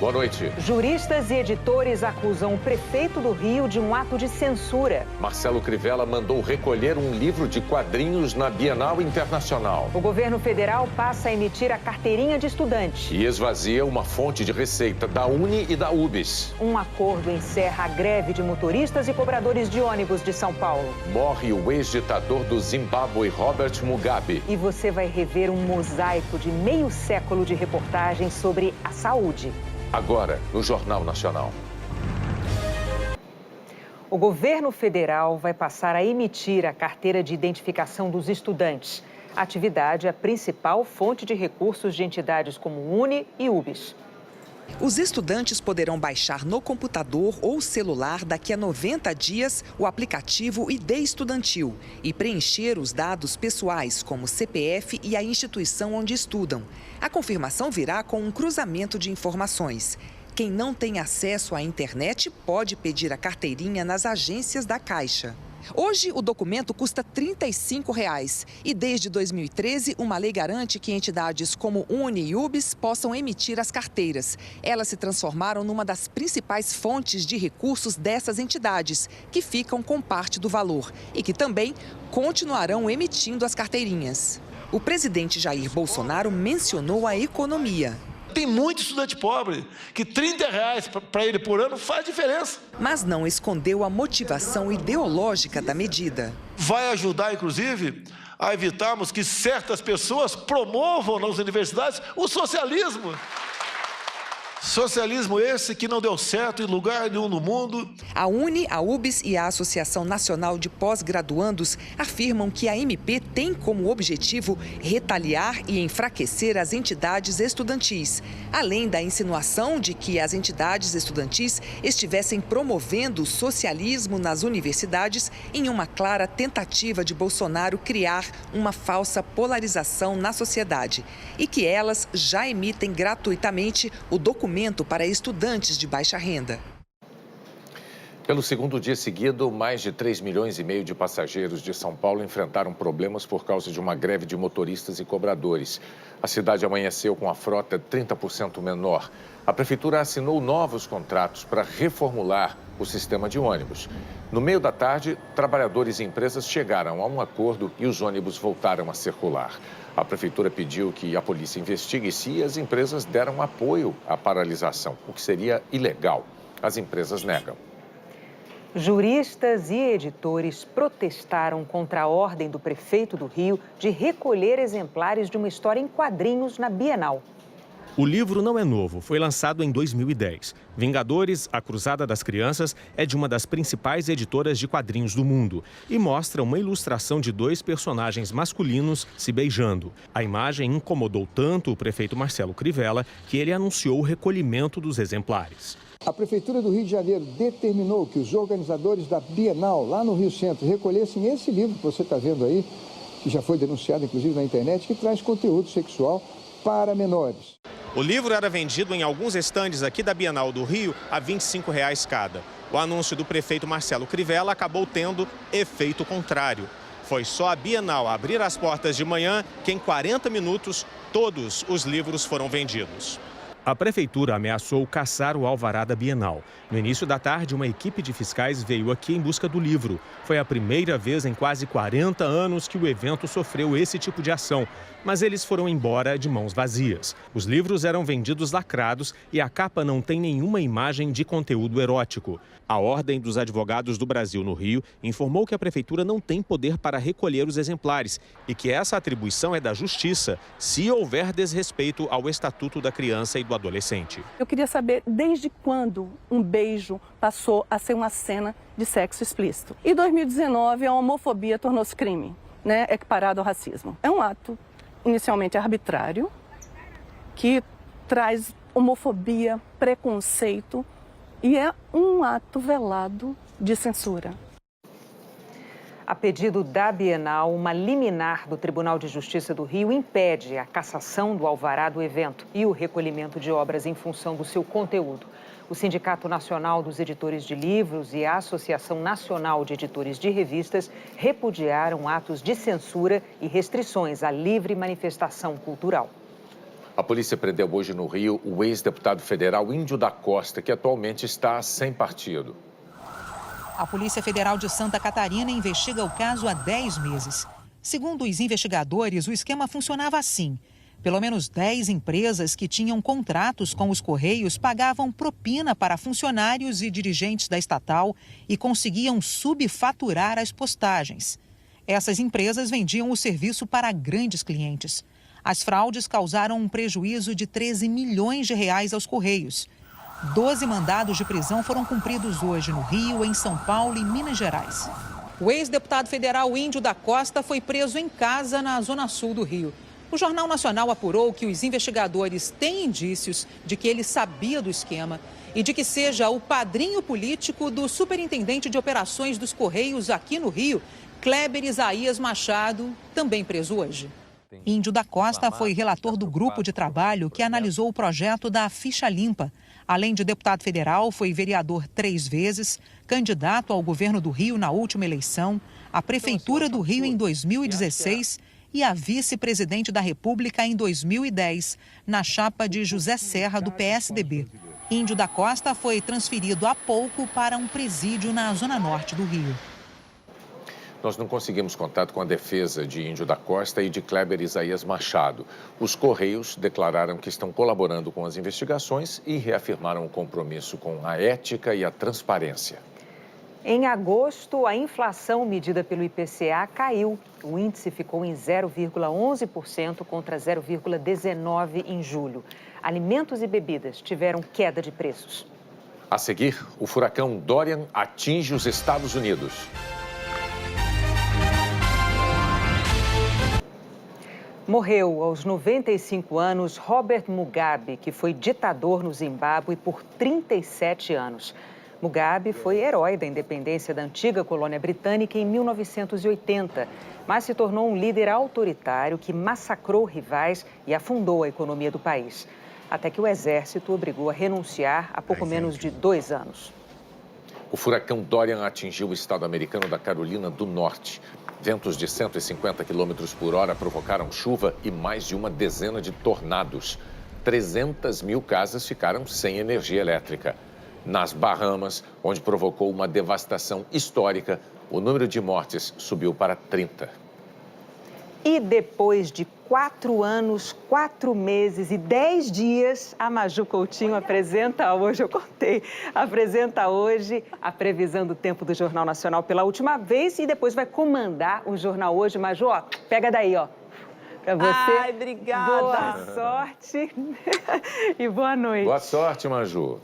Boa noite. Juristas e editores acusam o prefeito do Rio de um ato de censura. Marcelo Crivella mandou recolher um livro de quadrinhos na Bienal Internacional. O governo federal passa a emitir a carteirinha de estudante. E esvazia uma fonte de receita da Uni e da UBS. Um acordo encerra a greve de motoristas e cobradores de ônibus de São Paulo. Morre o ex-ditador do Zimbábue, Robert Mugabe. E você vai rever um mosaico de meio século de reportagens sobre a saúde. Agora, no Jornal Nacional. O governo federal vai passar a emitir a carteira de identificação dos estudantes. A atividade é a principal fonte de recursos de entidades como Uni e UBS. Os estudantes poderão baixar no computador ou celular daqui a 90 dias o aplicativo ID Estudantil e preencher os dados pessoais, como CPF e a instituição onde estudam. A confirmação virá com um cruzamento de informações. Quem não tem acesso à internet pode pedir a carteirinha nas agências da Caixa. Hoje, o documento custa R$ 35 e desde 2013, uma lei garante que entidades como Uni e UBS possam emitir as carteiras. Elas se transformaram numa das principais fontes de recursos dessas entidades, que ficam com parte do valor e que também continuarão emitindo as carteirinhas. O presidente Jair Bolsonaro mencionou a economia. Tem muito estudante pobre, que R$ 30 para ele por ano faz diferença. Mas não escondeu a motivação ideológica da medida. Vai ajudar, inclusive, a evitarmos que certas pessoas promovam nas universidades o socialismo. Socialismo esse que não deu certo em lugar nenhum no mundo. A Uni, a UBS e a Associação Nacional de Pós-Graduandos afirmam que a MP tem como objetivo retaliar e enfraquecer as entidades estudantis, além da insinuação de que as entidades estudantis estivessem promovendo o socialismo nas universidades em uma clara tentativa de Bolsonaro criar uma falsa polarização na sociedade e que elas já emitem gratuitamente o documento para estudantes de baixa renda. Pelo segundo dia seguido, mais de 3,5 milhões de passageiros de São Paulo enfrentaram problemas por causa de uma greve de motoristas e cobradores. A cidade amanheceu com a frota 30% menor. A prefeitura assinou novos contratos para reformular o sistema de ônibus. No meio da tarde, trabalhadores e empresas chegaram a um acordo e os ônibus voltaram a circular. A prefeitura pediu que a polícia investigue se as empresas deram apoio à paralisação, o que seria ilegal. As empresas negam. Juristas e editores protestaram contra a ordem do prefeito do Rio de recolher exemplares de uma história em quadrinhos na Bienal. O livro não é novo, foi lançado em 2010. Vingadores, a Cruzada das Crianças, é de uma das principais editoras de quadrinhos do mundo e mostra uma ilustração de 2 personagens masculinos se beijando. A imagem incomodou tanto o prefeito Marcelo Crivella que ele anunciou o recolhimento dos exemplares. A Prefeitura do Rio de Janeiro determinou que os organizadores da Bienal, lá no Rio Centro, recolhessem esse livro que você está vendo aí, que já foi denunciado inclusive na internet, que traz conteúdo sexual para menores. O livro era vendido em alguns estandes aqui da Bienal do Rio a R$ 25 cada. O anúncio do prefeito Marcelo Crivella acabou tendo efeito contrário. Foi só a Bienal abrir as portas de manhã que em 40 minutos todos os livros foram vendidos. A prefeitura ameaçou caçar o alvará da Bienal. No início da tarde, uma equipe de fiscais veio aqui em busca do livro. Foi a primeira vez em quase 40 anos que o evento sofreu esse tipo de ação. Mas eles foram embora de mãos vazias. Os livros eram vendidos lacrados e a capa não tem nenhuma imagem de conteúdo erótico. A Ordem dos Advogados do Brasil no Rio informou que a prefeitura não tem poder para recolher os exemplares e que essa atribuição é da Justiça, se houver desrespeito ao Estatuto da Criança e do Adolescente. Eu queria saber desde quando um beijo passou a ser uma cena de sexo explícito. Em 2019, a homofobia tornou-se crime, equiparado ao racismo. É um ato inicialmente arbitrário, que traz homofobia, preconceito e é um ato velado de censura. A pedido da Bienal, uma liminar do Tribunal de Justiça do Rio impede a cassação do alvará do evento e o recolhimento de obras em função do seu conteúdo. O Sindicato Nacional dos Editores de Livros e a Associação Nacional de Editores de Revistas repudiaram atos de censura e restrições à livre manifestação cultural. A polícia prendeu hoje no Rio o ex-deputado federal Índio da Costa, que atualmente está sem partido. A Polícia Federal de Santa Catarina investiga o caso há 10 meses. Segundo os investigadores, o esquema funcionava assim. Pelo menos 10 empresas que tinham contratos com os Correios pagavam propina para funcionários e dirigentes da estatal e conseguiam subfaturar as postagens. Essas empresas vendiam o serviço para grandes clientes. As fraudes causaram um prejuízo de 13 milhões de reais aos Correios. 12 mandados de prisão foram cumpridos hoje no Rio, em São Paulo e Minas Gerais. O ex-deputado federal Índio da Costa foi preso em casa na zona sul do Rio. O Jornal Nacional apurou que os investigadores têm indícios de que ele sabia do esquema e de que seja o padrinho político do superintendente de operações dos Correios aqui no Rio, Kleber Isaías Machado, também preso hoje. Índio da Costa foi relator do grupo de trabalho que analisou o projeto da Ficha Limpa. Além de deputado federal, foi vereador 3 vezes, candidato ao governo do Rio na última eleição, à Prefeitura do Rio em 2016 e a vice-presidente da República em 2010, na chapa de José Serra, do PSDB. Índio da Costa foi transferido há pouco para um presídio na zona norte do Rio. Nós não conseguimos contato com a defesa de Índio da Costa e de Kleber Isaías Machado. Os Correios declararam que estão colaborando com as investigações e reafirmaram o compromisso com a ética e a transparência. Em agosto, a inflação medida pelo IPCA caiu. O índice ficou em 0,11% contra 0,19% em julho. Alimentos e bebidas tiveram queda de preços. A seguir, o furacão Dorian atinge os Estados Unidos. Morreu aos 95 anos Robert Mugabe, que foi ditador no Zimbábue por 37 anos. Mugabe foi herói da independência da antiga colônia britânica em 1980, mas se tornou um líder autoritário que massacrou rivais e afundou a economia do país, até que o exército obrigou a renunciar há pouco menos de 2 anos. O furacão Dorian atingiu o estado americano da Carolina do Norte. Ventos de 150 km por hora provocaram chuva e mais de uma dezena de tornados. 300 mil casas ficaram sem energia elétrica. Nas Bahamas, onde provocou uma devastação histórica, o número de mortes subiu para 30. E depois de 4 anos, 4 meses e 10 dias, a Maju Coutinho apresenta hoje a previsão do tempo do Jornal Nacional pela última vez e depois vai comandar o Jornal Hoje. Maju, ó, pega daí, ó, pra você. Ai, obrigada. Boa sorte e boa noite. Boa sorte, Maju.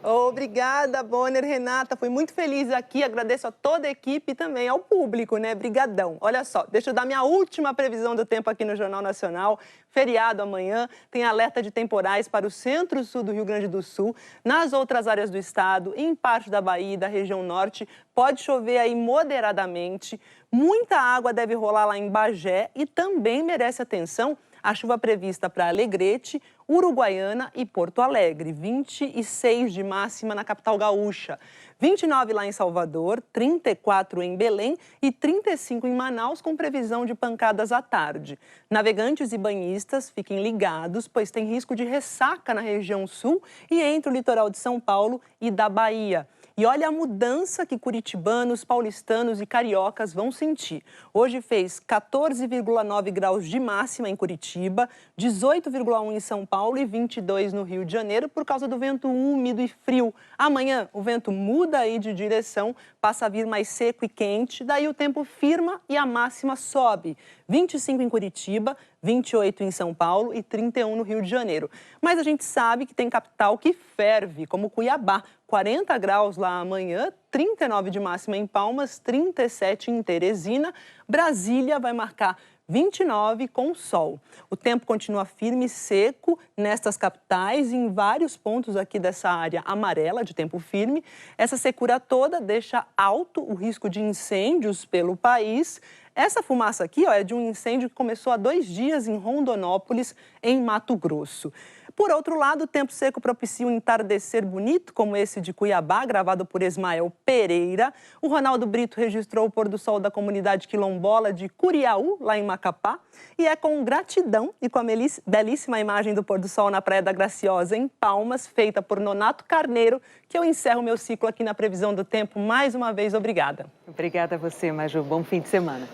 Obrigada, Bonner, Renata. Fui muito feliz aqui. Agradeço a toda a equipe e também ao público, né? Brigadão. Olha só, deixa eu dar minha última previsão do tempo aqui no Jornal Nacional. Feriado amanhã, tem alerta de temporais para o centro-sul do Rio Grande do Sul. Nas outras áreas do estado, em parte da Bahia e da região norte, pode chover aí moderadamente. Muita água deve rolar lá em Bagé e também merece atenção a chuva prevista para Alegrete, Uruguaiana e Porto Alegre, 26 de máxima na capital gaúcha, 29 lá em Salvador, 34 em Belém e 35 em Manaus, com previsão de pancadas à tarde. Navegantes e banhistas, fiquem ligados, pois tem risco de ressaca na região sul e entre o litoral de São Paulo e da Bahia. E olha a mudança que curitibanos, paulistanos e cariocas vão sentir. Hoje fez 14,9 graus de máxima em Curitiba, 18,1 em São Paulo e 22 no Rio de Janeiro por causa do vento úmido e frio. Amanhã o vento muda aí de direção, passa a vir mais seco e quente, daí o tempo firma e a máxima sobe. 25 em Curitiba, 28 em São Paulo e 31 no Rio de Janeiro. Mas a gente sabe que tem capital que ferve, como Cuiabá. 40 graus lá amanhã, 39 de máxima em Palmas, 37 em Teresina. Brasília vai marcar 29 com sol. O tempo continua firme e seco nestas capitais e em vários pontos aqui dessa área amarela de tempo firme. Essa secura toda deixa alto o risco de incêndios pelo país. Essa fumaça aqui, ó, é de um incêndio que começou há 2 dias em Rondonópolis, em Mato Grosso. Por outro lado, o tempo seco propicia um entardecer bonito, como esse de Cuiabá, gravado por Ismael Pereira. O Ronaldo Brito registrou o pôr do sol da comunidade quilombola de Curiaú, lá em Macapá. E é com gratidão e com a belíssima imagem do pôr do sol na Praia da Graciosa, em Palmas, feita por Nonato Carneiro, que eu encerro meu ciclo aqui na Previsão do Tempo. Mais uma vez, obrigada. Obrigada a você, Maju. Bom fim de semana.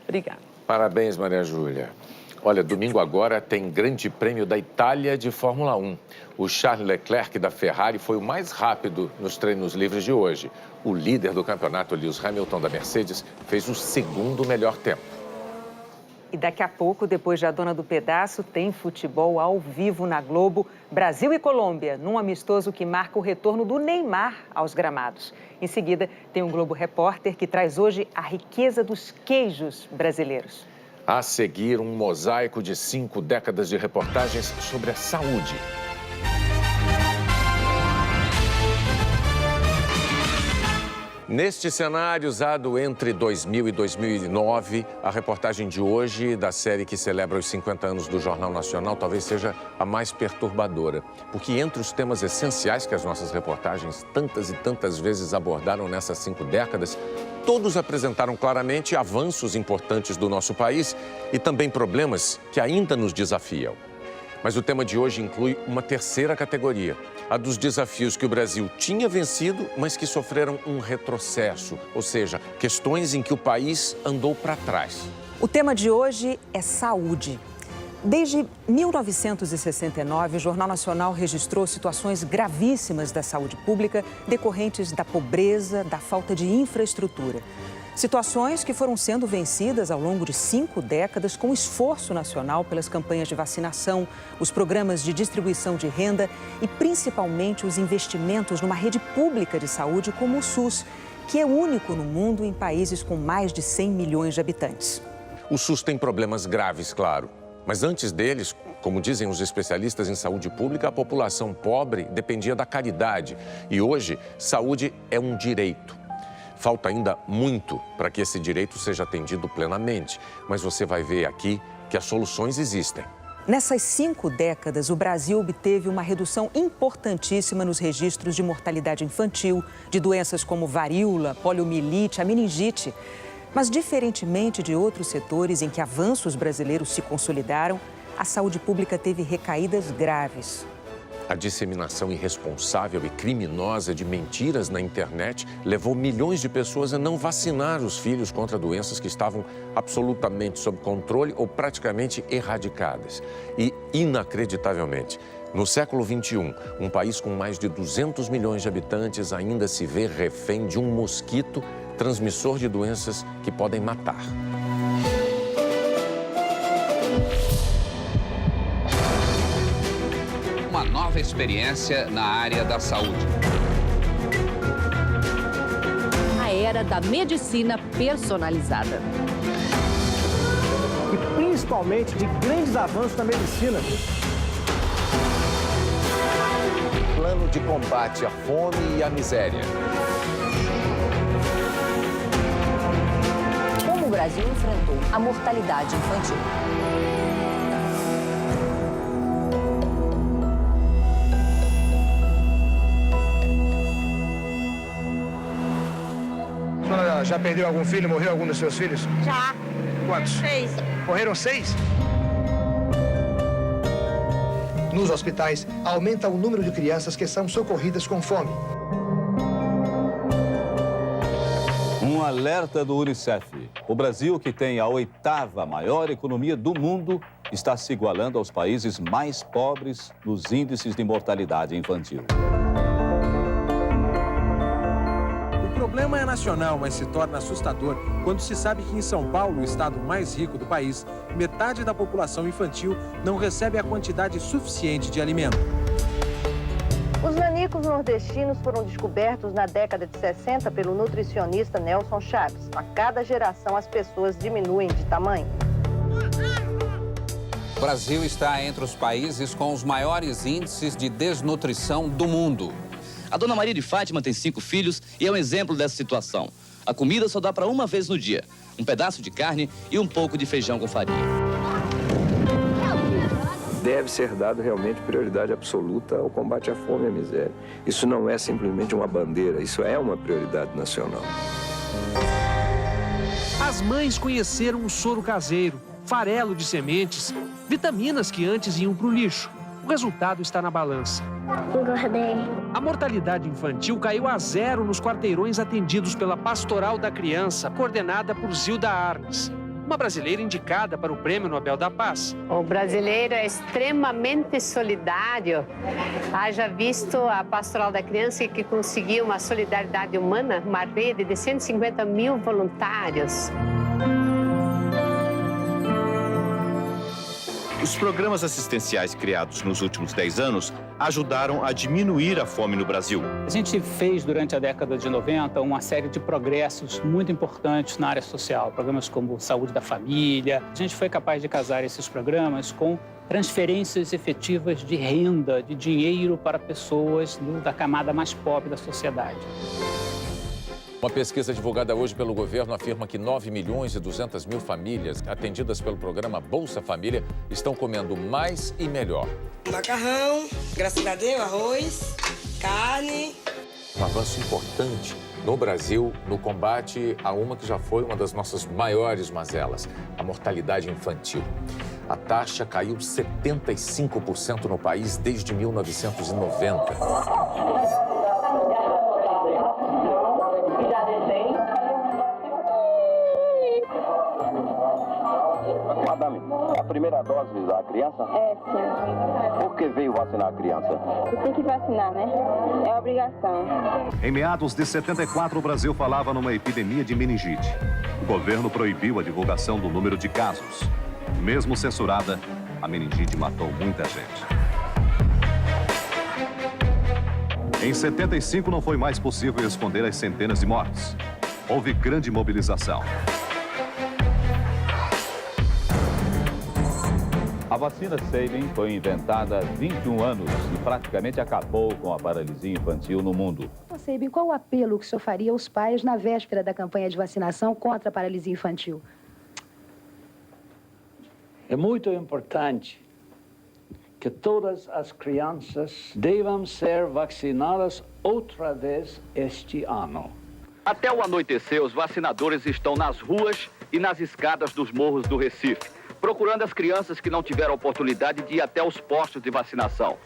Obrigada. Parabéns, Maria Júlia. Olha, domingo agora tem Grande Prêmio da Itália de Fórmula 1. O Charles Leclerc da Ferrari foi o mais rápido nos treinos livres de hoje. O líder do campeonato, Lewis Hamilton da Mercedes, fez o segundo melhor tempo. E daqui a pouco, depois de A Dona do Pedaço, tem futebol ao vivo na Globo. Brasil e Colômbia, num amistoso que marca o retorno do Neymar aos gramados. Em seguida, tem um Globo Repórter que traz hoje a riqueza dos queijos brasileiros. A seguir, um mosaico de 5 décadas de reportagens sobre a saúde. Neste cenário usado entre 2000 e 2009, a reportagem de hoje da série que celebra os 50 anos do Jornal Nacional talvez seja a mais perturbadora. Porque entre os temas essenciais que as nossas reportagens tantas e tantas vezes abordaram nessas 5 décadas, todos apresentaram claramente avanços importantes do nosso país e também problemas que ainda nos desafiam. Mas o tema de hoje inclui uma terceira categoria, a dos desafios que o Brasil tinha vencido, mas que sofreram um retrocesso, ou seja, questões em que o país andou para trás. O tema de hoje é saúde. Desde 1969, o Jornal Nacional registrou situações gravíssimas da saúde pública decorrentes da pobreza, da falta de infraestrutura. Situações que foram sendo vencidas ao longo de 5 décadas com esforço nacional pelas campanhas de vacinação, os programas de distribuição de renda e principalmente os investimentos numa rede pública de saúde como o SUS, que é único no mundo em países com mais de 100 milhões de habitantes. O SUS tem problemas graves, claro. Mas antes deles, como dizem os especialistas em saúde pública, a população pobre dependia da caridade. E hoje, saúde é um direito. Falta ainda muito para que esse direito seja atendido plenamente, mas você vai ver aqui que as soluções existem. Nessas 5 décadas, o Brasil obteve uma redução importantíssima nos registros de mortalidade infantil, de doenças como varíola, poliomielite, a meningite. Mas, diferentemente de outros setores em que avanços brasileiros se consolidaram, a saúde pública teve recaídas graves. A disseminação irresponsável e criminosa de mentiras na internet levou milhões de pessoas a não vacinar os filhos contra doenças que estavam absolutamente sob controle ou praticamente erradicadas. E, inacreditavelmente, no século XXI, um país com mais de 200 milhões de habitantes ainda se vê refém de um mosquito transmissor de doenças que podem matar. Uma nova experiência na área da saúde. A era da medicina personalizada. E principalmente de grandes avanços na medicina. Plano de combate à fome e à miséria. Como o Brasil enfrentou a mortalidade infantil. Já perdeu algum filho? Morreu algum dos seus filhos? Já. Quantos? 6. Morreram 6? Nos hospitais, aumenta o número de crianças que são socorridas com fome. Um alerta do Unicef. O Brasil, que tem a 8ª maior economia do mundo, está se igualando aos países mais pobres nos índices de mortalidade infantil. O problema é nacional, mas se torna assustador quando se sabe que em São Paulo, o estado mais rico do país, metade da população infantil não recebe a quantidade suficiente de alimento. Os nanicos nordestinos foram descobertos na década de 60 pelo nutricionista Nelson Chaves. A cada geração, as pessoas diminuem de tamanho. O Brasil está entre os países com os maiores índices de desnutrição do mundo. A dona Maria de Fátima tem 5 filhos e é um exemplo dessa situação. A comida só dá para uma vez no dia. Um pedaço de carne e um pouco de feijão com farinha. deve ser dado realmente prioridade absoluta ao combate à fome e à miséria. Isso não é simplesmente uma bandeira, isso é uma prioridade nacional. As mães conheceram o soro caseiro, farelo de sementes, vitaminas que antes iam para o lixo. O resultado está na balança. Engordei. A mortalidade infantil caiu a 0 nos quarteirões atendidos pela Pastoral da Criança, coordenada por Zilda Arnes, uma brasileira indicada para o Prêmio Nobel da Paz. O brasileiro é extremamente solidário. Haja visto a Pastoral da Criança que conseguiu uma solidariedade humana, uma rede de 150 mil voluntários. Os programas assistenciais criados nos últimos 10 anos ajudaram a diminuir a fome no Brasil. A gente fez, durante a década de 90, uma série de progressos muito importantes na área social. Programas como Saúde da Família. A gente foi capaz de casar esses programas com transferências efetivas de renda, de dinheiro para pessoas da camada mais pobre da sociedade. Uma pesquisa divulgada hoje pelo governo afirma que 9.200.000 famílias atendidas pelo programa Bolsa Família estão comendo mais e melhor. Macarrão, graças a Deus, arroz, carne. Um avanço importante no Brasil no combate a uma que já foi uma das nossas maiores mazelas, a mortalidade infantil. A taxa caiu 75% no país desde 1990. Madame, a primeira dose da criança? É, sim. Por que veio vacinar a criança? Tem que vacinar, né? É obrigação. Em meados de 74, o Brasil falava numa epidemia de meningite. O governo proibiu a divulgação do número de casos. Mesmo censurada, a meningite matou muita gente. Em 75, não foi mais possível esconder as centenas de mortes. Houve grande mobilização. A vacina Sabin foi inventada há 21 anos e praticamente acabou com a paralisia infantil no mundo. Sabin, qual o apelo que o senhor faria aos pais na véspera da campanha de vacinação contra a paralisia infantil? É muito importante que todas as crianças devam ser vacinadas outra vez este ano. Até o anoitecer, os vacinadores estão nas ruas e nas escadas dos morros do Recife, procurando as crianças que não tiveram oportunidade de ir até os postos de vacinação.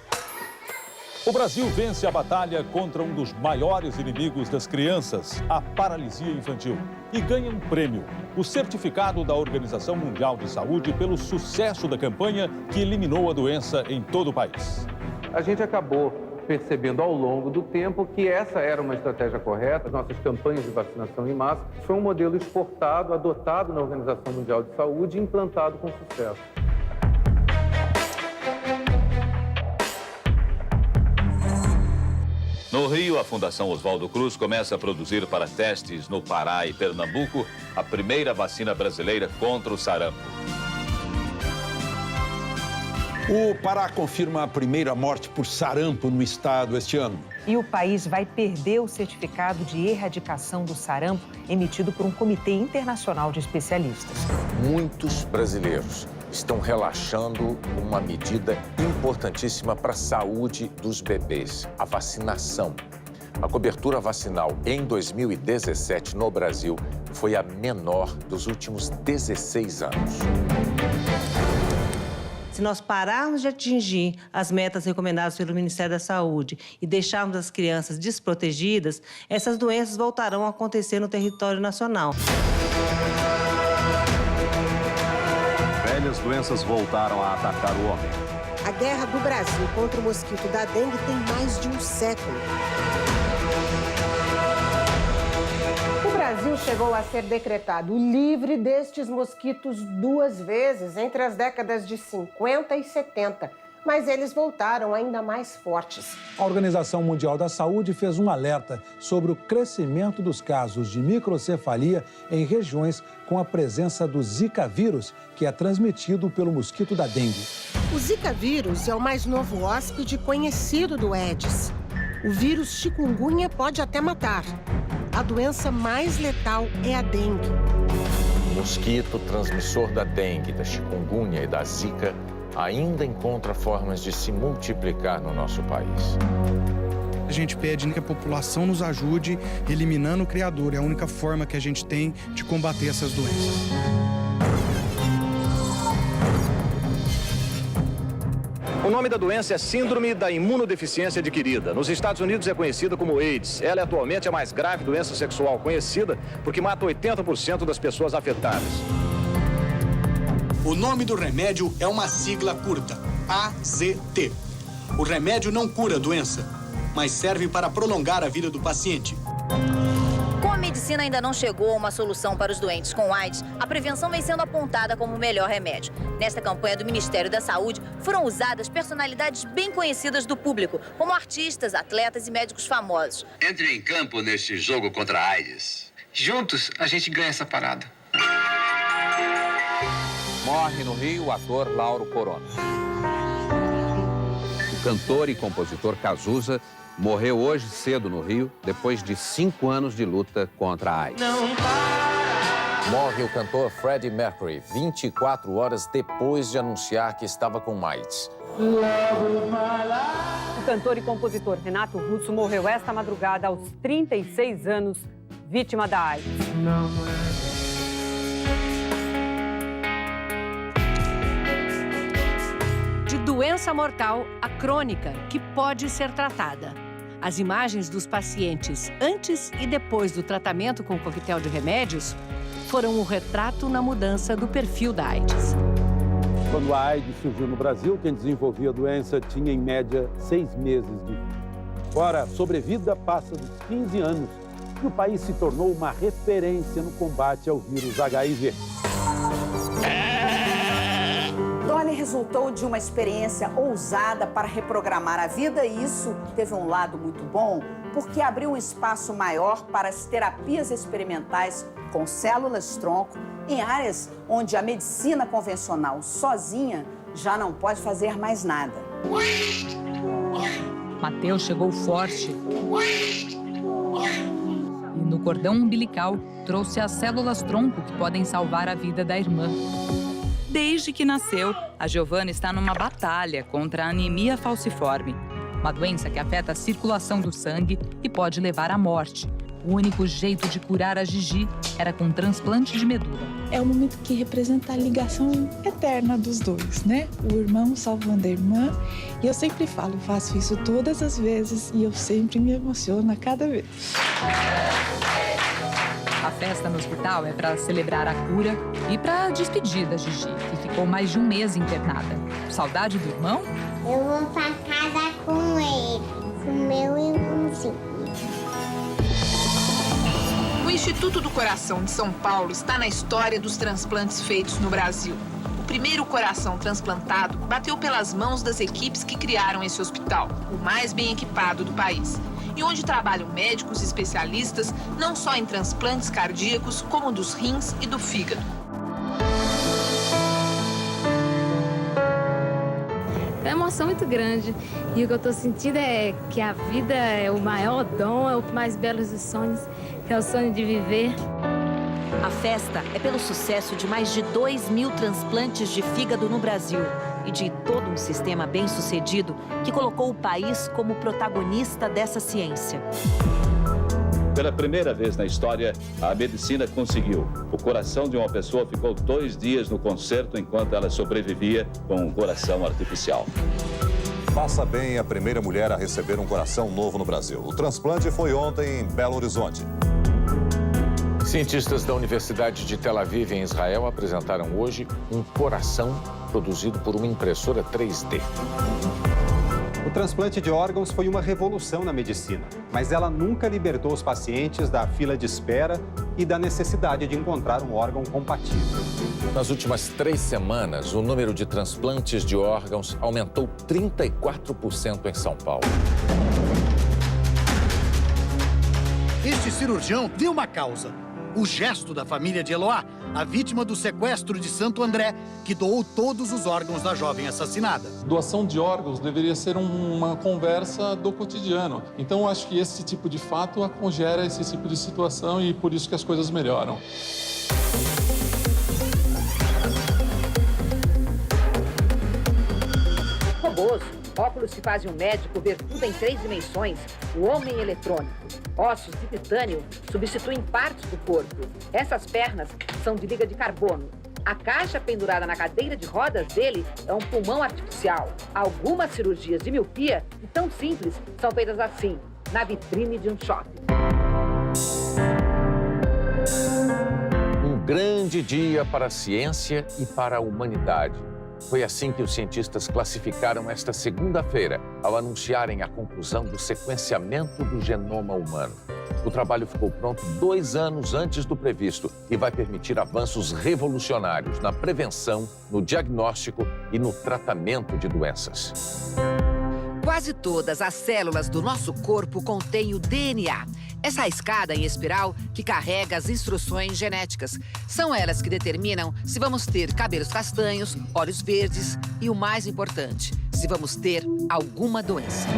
O Brasil vence a batalha contra um dos maiores inimigos das crianças, a paralisia infantil, e ganha um prêmio, o certificado da Organização Mundial de Saúde pelo sucesso da campanha que eliminou a doença em todo o país. A gente acabou percebendo ao longo do tempo que essa era uma estratégia correta. As nossas campanhas de vacinação em massa foi um modelo exportado, adotado na Organização Mundial de Saúde e implantado com sucesso. No Rio, a Fundação Oswaldo Cruz começa a produzir para testes no Pará e Pernambuco a primeira vacina brasileira contra o sarampo. O Pará confirma a primeira morte por sarampo no estado este ano. E o país vai perder o certificado de erradicação do sarampo emitido por um comitê internacional de especialistas. Muitos brasileiros estão relaxando uma medida importantíssima para a saúde dos bebês, a vacinação. A cobertura vacinal em 2017 no Brasil foi a menor dos últimos 16 anos. Se nós pararmos de atingir as metas recomendadas pelo Ministério da Saúde e deixarmos as crianças desprotegidas, essas doenças voltarão a acontecer no território nacional. Velhas doenças voltaram a atacar o homem. A guerra do Brasil contra o mosquito da dengue tem mais de um século. O Brasil chegou a ser decretado livre destes mosquitos 2 vezes entre as décadas de 50 e 70, mas eles voltaram ainda mais fortes. A Organização Mundial da Saúde fez um alerta sobre o crescimento dos casos de microcefalia em regiões com a presença do Zika vírus, que é transmitido pelo mosquito da dengue. O Zika vírus é o mais novo hóspede conhecido do Aedes. O vírus chikungunya pode até matar. A doença mais letal é a dengue. O mosquito transmissor da dengue, da chikungunya e da zika ainda encontra formas de se multiplicar no nosso país. A gente pede que a população nos ajude eliminando o criador. É a única forma que a gente tem de combater essas doenças. O nome da doença é Síndrome da Imunodeficiência Adquirida. Nos Estados Unidos é conhecida como AIDS. Ela é atualmente a mais grave doença sexual conhecida porque mata 80% das pessoas afetadas. O nome do remédio é uma sigla curta, AZT. O remédio não cura a doença, mas serve para prolongar a vida do paciente. Como a medicina ainda não chegou a uma solução para os doentes com AIDS, a prevenção vem sendo apontada como o melhor remédio. Nesta campanha do Ministério da Saúde, foram usadas personalidades bem conhecidas do público, como artistas, atletas e médicos famosos. Entre em campo neste jogo contra a AIDS. Juntos, a gente ganha essa parada. Morre no Rio o ator Lauro Corona. O cantor e compositor Cazuza morreu hoje cedo no Rio, depois de 5 anos de luta contra a AIDS. Morre o cantor Freddie Mercury, 24 horas depois de anunciar que estava com AIDS. O cantor e compositor Renato Russo morreu esta madrugada aos 36 anos, vítima da AIDS. De doença mortal a crônica, que pode ser tratada. As imagens dos pacientes antes e depois do tratamento com coquetel de remédios foram o retrato na mudança do perfil da AIDS. Quando a AIDS surgiu no Brasil, quem desenvolvia a doença tinha, em média, 6 meses de vida. Agora, a sobrevida passa dos 15 anos e o país se tornou uma referência no combate ao vírus HIV. Dolly resultou de uma experiência ousada para reprogramar a vida e isso teve um lado muito bom, porque abriu um espaço maior para as terapias experimentais com células-tronco em áreas onde a medicina convencional sozinha já não pode fazer mais nada. Mateus chegou forte e no cordão umbilical trouxe as células-tronco que podem salvar a vida da irmã. Desde que nasceu, a Giovana está numa batalha contra a anemia falciforme, uma doença que afeta a circulação do sangue e pode levar à morte. O único jeito de curar a Gigi era com transplante de medula. É um momento que representa a ligação eterna dos dois, né? O irmão salvando a irmã. E eu sempre falo, eu faço isso todas as vezes e eu sempre me emociono a cada vez. A festa no hospital é para celebrar a cura e para despedir da Gigi, que ficou mais de um mês internada. Saudade do irmão? Eu vou pra casa com ele, com meu irmãozinho. O Instituto do Coração de São Paulo está na história dos transplantes feitos no Brasil. O primeiro coração transplantado bateu pelas mãos das equipes que criaram esse hospital, o mais bem equipado do país. E onde trabalham médicos e especialistas não só em transplantes cardíacos, como dos rins e do fígado. É uma emoção muito grande. E o que eu estou sentindo é que a vida é o maior dom, é o mais belo dos sonhos, que é o sonho de viver. A festa é pelo sucesso de mais de 2.000 transplantes de fígado no Brasil e de todo um sistema bem-sucedido que colocou o país como protagonista dessa ciência. Pela primeira vez na história, a medicina conseguiu. O coração de uma pessoa ficou 2 dias no concerto enquanto ela sobrevivia com um coração artificial. Faça bem a primeira mulher a receber um coração novo no Brasil. O transplante foi ontem em Belo Horizonte. Cientistas da Universidade de Tel Aviv, em Israel, apresentaram hoje um coração produzido por uma impressora 3D. O transplante de órgãos foi uma revolução na medicina, mas ela nunca libertou os pacientes da fila de espera e da necessidade de encontrar um órgão compatível. Nas últimas 3 semanas, o número de transplantes de órgãos aumentou 34% em São Paulo. Este cirurgião viu uma causa: o gesto da família de Eloá, a vítima do sequestro de Santo André, que doou todos os órgãos da jovem assassinada. Doação de órgãos deveria ser uma conversa do cotidiano. Então, eu acho que esse tipo de fato gera esse tipo de situação e por isso que as coisas melhoram. Óculos que fazem o médico ver tudo em 3 dimensões. O homem eletrônico. Ossos de titânio substituem partes do corpo. Essas pernas são de liga de carbono. A caixa pendurada na cadeira de rodas dele é um pulmão artificial. Algumas cirurgias de miopia, e tão simples, são feitas assim, na vitrine de um shopping. Um grande dia para a ciência e para a humanidade. Foi assim que os cientistas classificaram esta segunda-feira, ao anunciarem a conclusão do sequenciamento do genoma humano. O trabalho ficou pronto 2 anos antes do previsto e vai permitir avanços revolucionários na prevenção, no diagnóstico e no tratamento de doenças. Quase todas as células do nosso corpo contêm o DNA. Essa escada em espiral que carrega as instruções genéticas. São elas que determinam se vamos ter cabelos castanhos, olhos verdes e, o mais importante, se vamos ter alguma doença.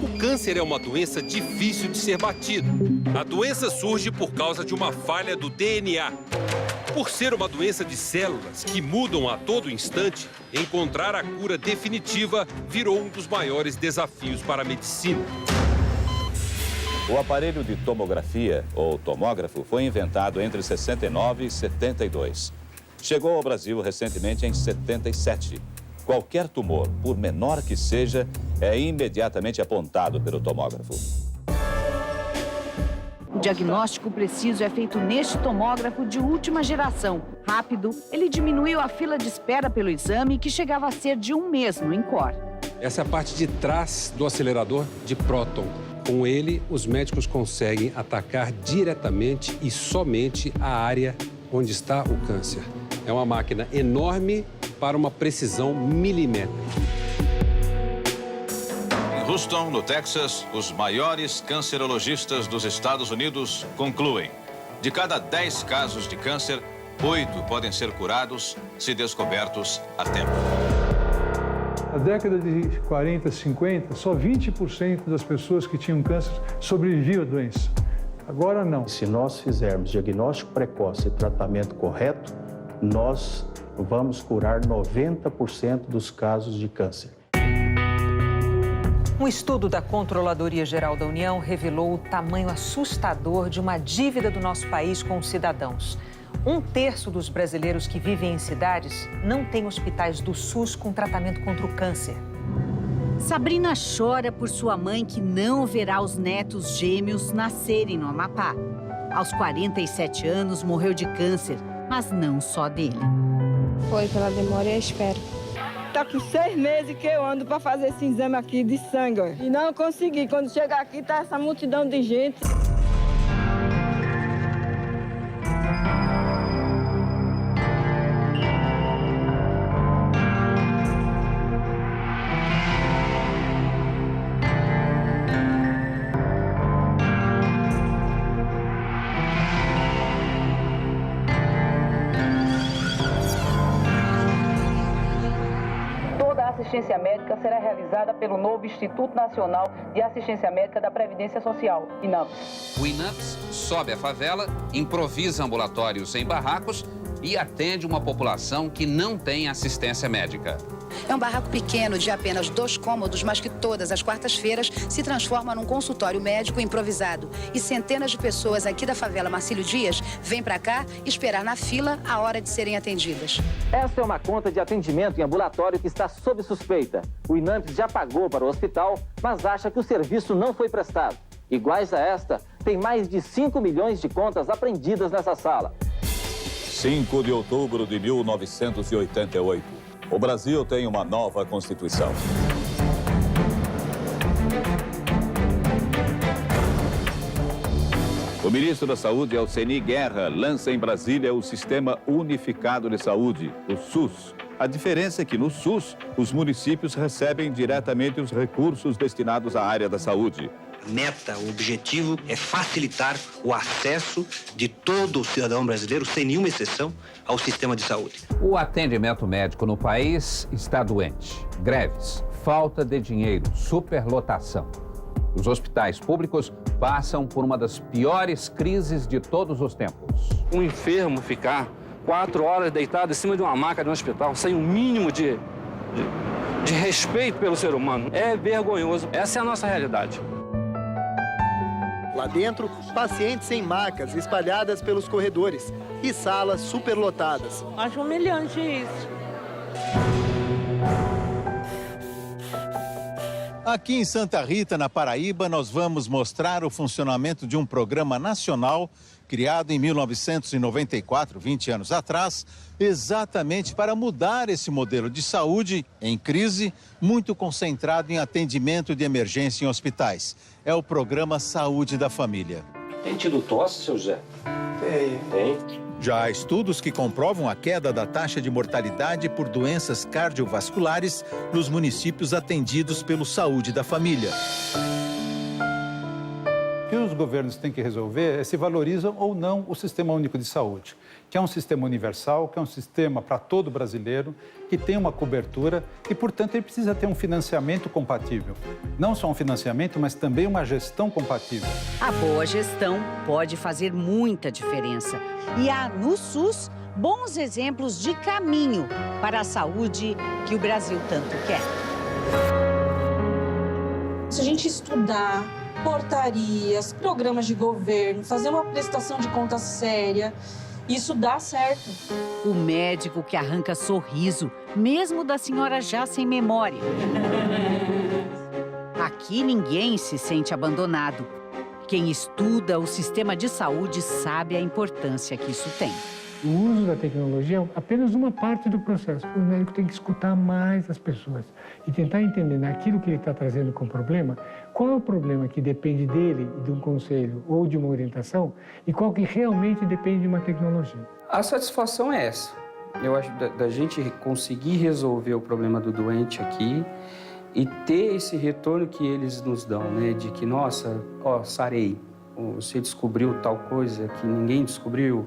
O câncer é uma doença difícil de ser batida. A doença surge por causa de uma falha do DNA. Por ser uma doença de células que mudam a todo instante, encontrar a cura definitiva virou um dos maiores desafios para a medicina. O aparelho de tomografia, ou tomógrafo, foi inventado entre 69 e 72. Chegou ao Brasil recentemente em 77. Qualquer tumor, por menor que seja, é imediatamente apontado pelo tomógrafo. O diagnóstico preciso é feito neste tomógrafo de última geração. Rápido, ele diminuiu a fila de espera pelo exame, que chegava a ser de 1 mês no INCOR. Essa é a parte de trás do acelerador de próton. Com ele, os médicos conseguem atacar diretamente e somente a área onde está o câncer. É uma máquina enorme para uma precisão milimétrica. Em Houston, no Texas, os maiores cancerologistas dos Estados Unidos concluem: de cada 10 casos de câncer, 8 podem ser curados se descobertos a tempo. Na década de 40, 50, só 20% das pessoas que tinham câncer sobreviviam à doença. Agora não. Se nós fizermos diagnóstico precoce e tratamento correto, nós vamos curar 90% dos casos de câncer. Um estudo da Controladoria Geral da União revelou o tamanho assustador de uma dívida do nosso país com os cidadãos. 1/3 dos brasileiros que vivem em cidades não têm hospitais do SUS com tratamento contra o câncer. Sabrina chora por sua mãe que não verá os netos gêmeos nascerem no Amapá. Aos 47 anos, morreu de câncer, mas não só dele. Foi pela demora e a espera. Tá com 6 meses que eu ando para fazer esse exame aqui de sangue. E não consegui. Quando chegar aqui, tá essa multidão de gente. A assistência médica será realizada pelo novo Instituto Nacional de Assistência Médica da Previdência Social, INAPS. O INAPS sobe a favela, improvisa ambulatórios em barracos e atende uma população que não tem assistência médica. É um barraco pequeno de apenas 2 cômodos, mas que todas as quartas-feiras se transforma num consultório médico improvisado. E centenas de pessoas aqui da favela Marcílio Dias vêm para cá esperar na fila a hora de serem atendidas. Essa é uma conta de atendimento em ambulatório que está sob suspeita. O INAPS já pagou para o hospital, mas acha que o serviço não foi prestado. Iguais a esta, tem mais de 5 milhões de contas apreendidas nessa sala. 5 de outubro de 1988. O Brasil tem uma nova Constituição. O ministro da Saúde, Alceni Guerra, lança em Brasília o Sistema Unificado de Saúde, o SUS. A diferença é que no SUS, os municípios recebem diretamente os recursos destinados à área da saúde. A meta, o objetivo é facilitar o acesso de todo o cidadão brasileiro, sem nenhuma exceção, ao sistema de saúde. O atendimento médico no país está doente. Greves, falta de dinheiro, superlotação. Os hospitais públicos passam por uma das piores crises de todos os tempos. Um enfermo ficar 4 horas deitado em cima de uma maca de um hospital, sem um mínimo de respeito pelo ser humano. É vergonhoso. Essa é a nossa realidade. Lá dentro, pacientes em macas espalhadas pelos corredores e salas superlotadas. Acho humilhante isso. Aqui em Santa Rita, na Paraíba, nós vamos mostrar o funcionamento de um programa nacional criado em 1994, 20 anos atrás, exatamente para mudar esse modelo de saúde em crise, muito concentrado em atendimento de emergência em hospitais. É o programa Saúde da Família. Tem tido tosse, seu Zé? Tem. Já há estudos que comprovam a queda da taxa de mortalidade por doenças cardiovasculares nos municípios atendidos pelo Saúde da Família. O que os governos têm que resolver é se valorizam ou não o Sistema Único de Saúde, que é um sistema universal, que é um sistema para todo brasileiro, que tem uma cobertura e, portanto, ele precisa ter um financiamento compatível. Não só um financiamento, mas também uma gestão compatível. A boa gestão pode fazer muita diferença. E há no SUS bons exemplos de caminho para a saúde que o Brasil tanto quer. Se a gente estudar portarias, programas de governo, fazer uma prestação de conta séria, isso dá certo. O médico que arranca sorriso, mesmo da senhora já sem memória. Aqui ninguém se sente abandonado. Quem estuda o sistema de saúde sabe a importância que isso tem. O uso da tecnologia é apenas uma parte do processo. O médico tem que escutar mais as pessoas e tentar entender naquilo que ele está trazendo como problema, qual é o problema que depende dele, de um conselho ou de uma orientação, e qual que realmente depende de uma tecnologia. A satisfação é essa. Eu acho da gente conseguir resolver o problema do doente aqui e ter esse retorno que eles nos dão, né? De que, nossa, sarei, você descobriu tal coisa que ninguém descobriu.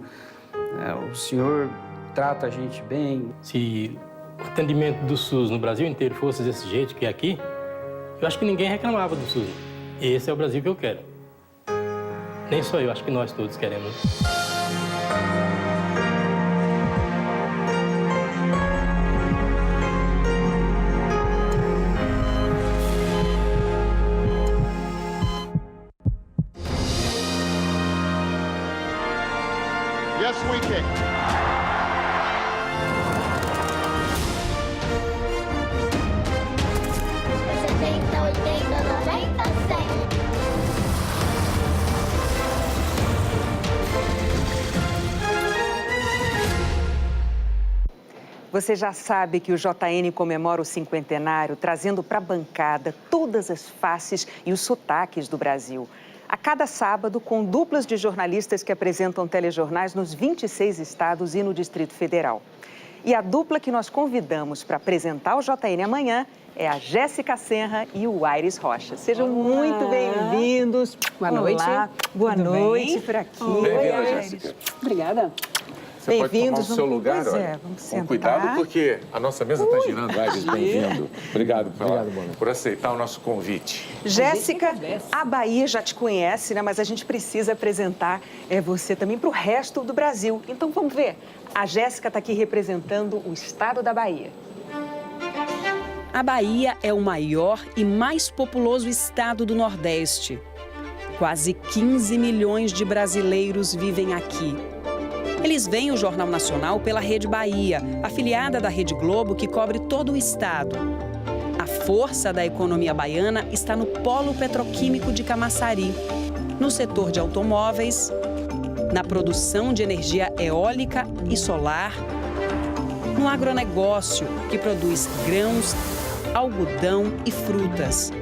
O senhor trata a gente bem. Se o atendimento do SUS no Brasil inteiro fosse desse jeito que é aqui, eu acho que ninguém reclamava do SUS. Esse é o Brasil que eu quero. Nem só eu, acho que nós todos queremos. Yes, we can. Você já sabe que o JN comemora o cinquentenário, trazendo para a bancada todas as faces e os sotaques do Brasil. A cada sábado, com duplas de jornalistas que apresentam telejornais nos 26 estados e no Distrito Federal. E a dupla que nós convidamos para apresentar o JN amanhã é a Jéssica Senra e o Aires Rocha. Sejam muito bem-vindos. Boa noite. Olá. Boa Tudo noite bem? por aqui. Bem-vinda, Jéssica. Obrigada. Você pode tomar o seu lugar, olha. Com cuidado, porque a nossa mesa está girando. Aires, bem-vindo. Obrigado por aceitar o nosso convite. Jéssica, a Bahia já te conhece, né? Mas a gente precisa apresentar você também para o resto do Brasil. Então, vamos ver. A Jéssica está aqui representando o estado da Bahia. A Bahia é o maior e mais populoso estado do Nordeste. Quase 15 milhões de brasileiros vivem aqui. Eles veem o Jornal Nacional pela Rede Bahia, afiliada da Rede Globo, que cobre todo o estado. A força da economia baiana está no polo petroquímico de Camaçari, no setor de automóveis, na produção de energia eólica e solar, no agronegócio, que produz grãos, algodão e frutas.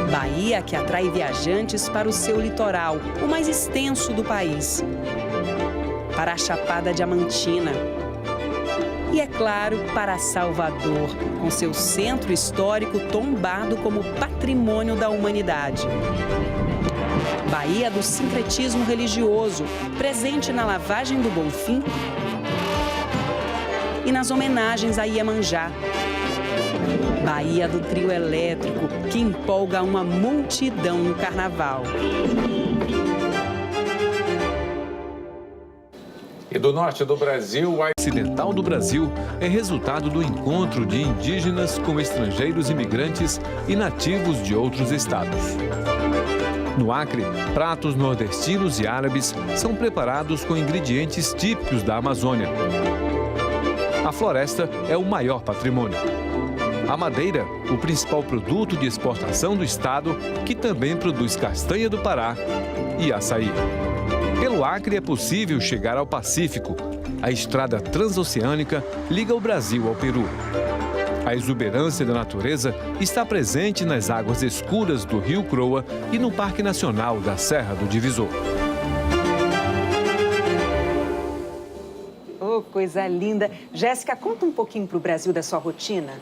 Bahia que atrai viajantes para o seu litoral, o mais extenso do país. Para a Chapada Diamantina. E, é claro, para Salvador, com seu centro histórico tombado como patrimônio da humanidade. Bahia do sincretismo religioso, presente na lavagem do Bonfim e nas homenagens a Iemanjá. Bahia do trio elétrico, que empolga uma multidão no carnaval. E do norte do Brasil, O ocidental do Brasil é resultado do encontro de indígenas com estrangeiros imigrantes e nativos de outros estados. No Acre, pratos nordestinos e árabes são preparados com ingredientes típicos da Amazônia. A floresta é o maior patrimônio. A madeira, o principal produto de exportação do estado, que também produz castanha do Pará e açaí. Pelo Acre é possível chegar ao Pacífico. A estrada transoceânica liga o Brasil ao Peru. A exuberância da natureza está presente nas águas escuras do Rio Croa e no Parque Nacional da Serra do Divisor. Oh, coisa linda. Jéssica, conta um pouquinho para o Brasil da sua rotina.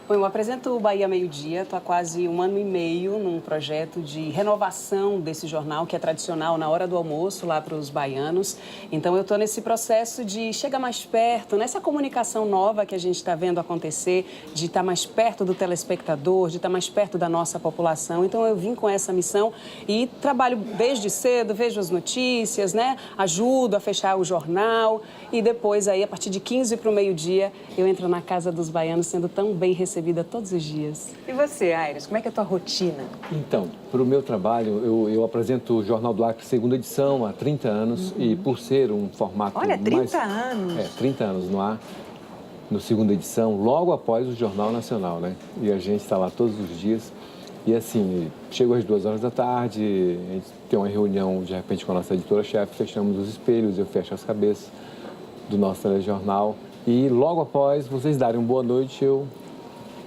Bom, eu apresento o Bahia Meio-Dia, estou há quase 1 ano e meio num projeto de renovação desse jornal, que é tradicional na hora do almoço lá para os baianos. Então, eu estou nesse processo de chegar mais perto, nessa comunicação nova que a gente está vendo acontecer, de estar mais perto do telespectador, de estar mais perto da nossa população. Então, eu vim com essa missão e trabalho desde cedo, vejo as notícias, né? Ajudo a fechar o jornal e depois, aí, a partir de 15 para o meio-dia, eu entro na casa dos baianos sendo tão bem recebida todos os dias. E você, Aires, como é que é a tua rotina? Então, para o meu trabalho, eu apresento o Jornal do Acre, segunda edição, há 30 anos, e por ser um formato Olha, 30 anos! 30 anos no ar, no segunda edição, logo após o Jornal Nacional, né? E a gente está lá todos os dias. E assim, chego às 2 horas da tarde, a gente tem uma reunião, de repente, com a nossa editora-chefe, fechamos os espelhos, eu fecho as cabeças do nosso telejornal. E logo após vocês darem uma boa noite, eu...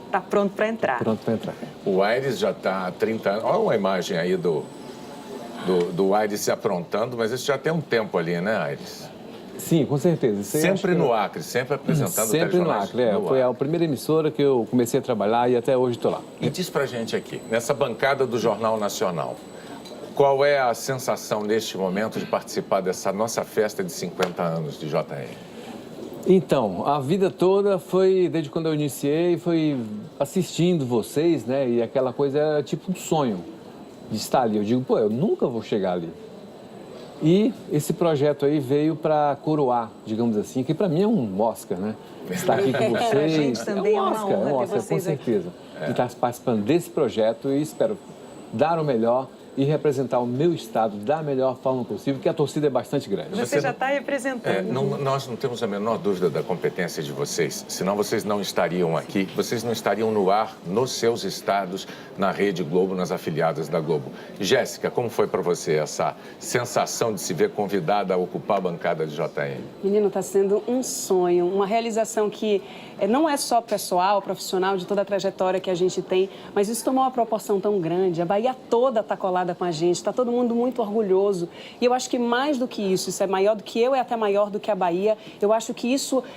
Está pronto para entrar. Pronto para entrar. O Aires já está há 30 anos. Olha uma imagem aí do Aires se aprontando, mas isso já tem um tempo ali, né, Aires? Sim, com certeza. Sempre no Acre, sempre apresentando o Sempre no Acre, Foi a primeira emissora que eu comecei a trabalhar e até hoje estou lá. E diz pra gente aqui, nessa bancada do Jornal Nacional, qual é a sensação neste momento de participar dessa nossa festa de 50 anos de JN? Então, a vida toda foi, desde quando eu iniciei, foi assistindo vocês, né? E aquela coisa era tipo um sonho de estar ali. Eu digo, pô, eu nunca vou chegar ali. E esse projeto aí veio para coroar, digamos assim, que para mim é um Oscar, né? Estar aqui com vocês. Pra gente também é uma honra é um Oscar, ter vocês com certeza. De estar participando desse projeto e espero dar o melhor e representar o meu estado da melhor forma possível, que a torcida é bastante grande. Você já está representando. Nós não temos a menor dúvida da competência de vocês, senão vocês não estariam aqui, vocês não estariam no ar, nos seus estados, na Rede Globo, nas afiliadas da Globo. Jéssica, como foi para você essa sensação de se ver convidada a ocupar a bancada de JN? Menino, está sendo um sonho, uma realização que não é só pessoal, profissional, de toda a trajetória que a gente tem, mas isso tomou uma proporção tão grande. A Bahia toda está colada com a gente, está todo mundo muito orgulhoso. E eu acho que mais do que isso é maior do que eu, é até maior do que a Bahia. Eu acho que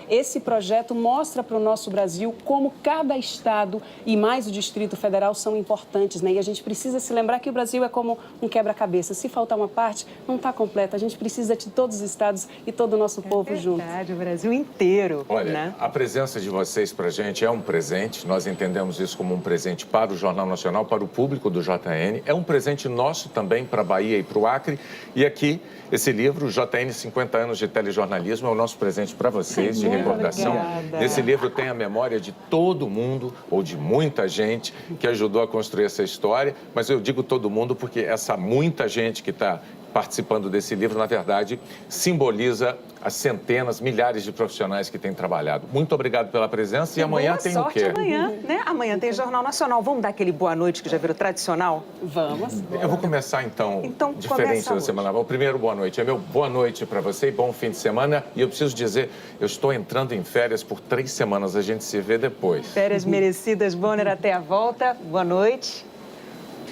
esse projeto mostra para o nosso Brasil como cada estado e mais o Distrito Federal são importantes, né? E a gente precisa se lembrar que o Brasil é como um quebra-cabeça. Se faltar uma parte, não está completa. A gente precisa de todos os estados e todo o nosso povo junto. É verdade, o Brasil inteiro. Olha, né? A presença de vocês para a gente é um presente. Nós entendemos isso como um presente para o Jornal Nacional, para o público do JN. É um presente nosso também para a Bahia e para o Acre. E aqui, esse livro, JN 50 anos de telejornalismo, é o nosso presente para vocês, de recordação. Obrigada. Nesse livro tem a memória de todo mundo, ou de muita gente, que ajudou a construir essa história. Mas eu digo todo mundo porque essa muita gente que está participando desse livro, na verdade, simboliza as centenas, milhares de profissionais que têm trabalhado. Muito obrigado pela presença e amanhã tem o quê? Amanhã, né? Amanhã tem Jornal Nacional. Vamos dar aquele boa noite que já virou tradicional? Vamos. Eu vou começar, então diferente da semana. O primeiro boa noite é meu boa noite para você e bom fim de semana. E eu preciso dizer, eu estou entrando em férias por 3 semanas. A gente se vê depois. Férias merecidas, Bonner, até a volta. Boa noite.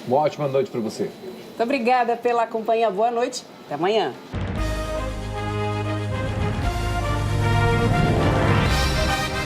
Uma ótima noite para você. Muito obrigada pela companhia. Boa noite. Até amanhã.